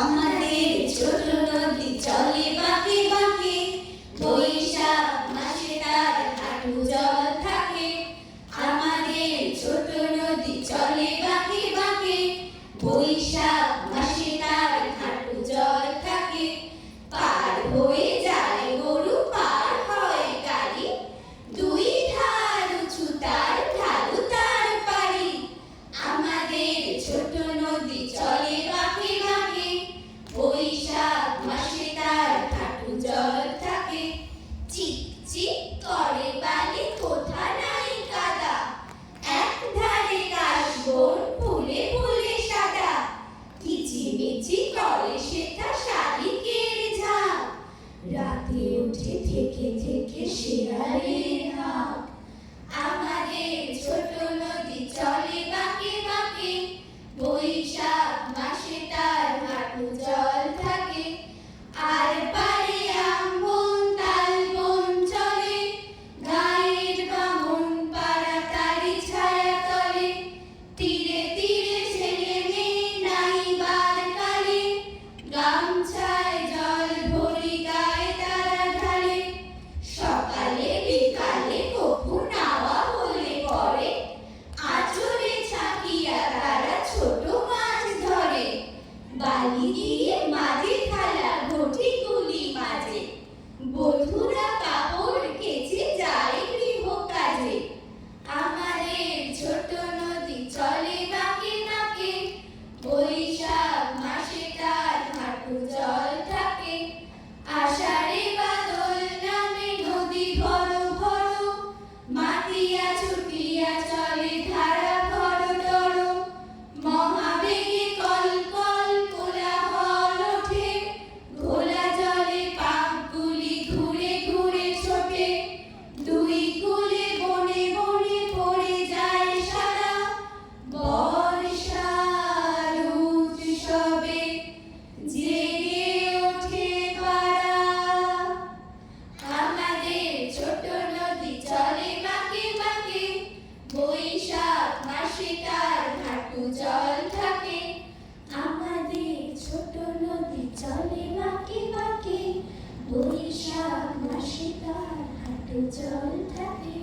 আমাদের ছোট নদী চলে বাঁকে বাঁকে, বৈশাখ মাসে তার হাঁটু জল থাকে। আমাদের ছোট নদী চলে বাঁকে বাঁকে, বৈশাখ মাসে তার হাঁটু জল থাকে। পার হয়ে যায় গরু, পার হয় গাড়ি, দুই ধার উঁচু তার, ঢালু তার পাড়ি। আমাদের ছোট নদী চলে বাঁকে বাঁকে, বৈশাখ মাসে তার হাঁটু জল থাকে। চিক চিক করে বালি, কোথা নাই কাদা, এক ধারে কাশবন ফুলে ফুলে সাদা। কিচিমিচি করে সেটা শালিকের ঝাঁক, রাতে উঠে থেকে থেকে শেয়ালের হাঁক। আমাদের ছোট নদী চলে বাঁকে বাঁকে, বৈশাখ মাসে তার হাঁটু জল থাকে। আর পারে আম বন তাল বন চলে, গায়ের বামন পাড়া তারি ছায়া তলে। তীরে তীরে ছেলে মেয়ে নাইবার কালে, গামছায় জল ভরি গায়ে তারা ঢালে। সকালে বিকালে কপু নাওয়া হলে পরে, আঁচলে ছাকিয়া তারা ছোট মাছ ধরে। বালি দিয়ে মাঝে থালা ঘটি গুলি মাঝে, বধূরা কাপড় কেচে যায় গৃহ কাজে। আমাদের ছোট নদী চলে বাঁকে বাঁকে, বৈশাখ মাসে তার হাঁটু জল থাকে। আষাঢ়ে বাদল নামে নদী ঘর ঘর, মাতিয়া ছুটিয়া চলে ধারা ঘর ডর। মহাবেগে কল কল কোলাহল ওঠে, ঘোলা জলে পাকগুলি ঘুরে ঘুরে ছোটে। দুই কূলে বনে বনে পড়ে যায় সারা, বর্ষার উৎসবে জেগে ওঠে পাড়া। আমাদের ছোট নদী চলে বাঁকে বাঁকে, বৈশাখ মাসে তার হাঁটু জল থাকে। আমাদের ছোট নদী চলে বাঁকে বাঁকে, বৈশাখ মাসে তার হাঁটু জল থাকে।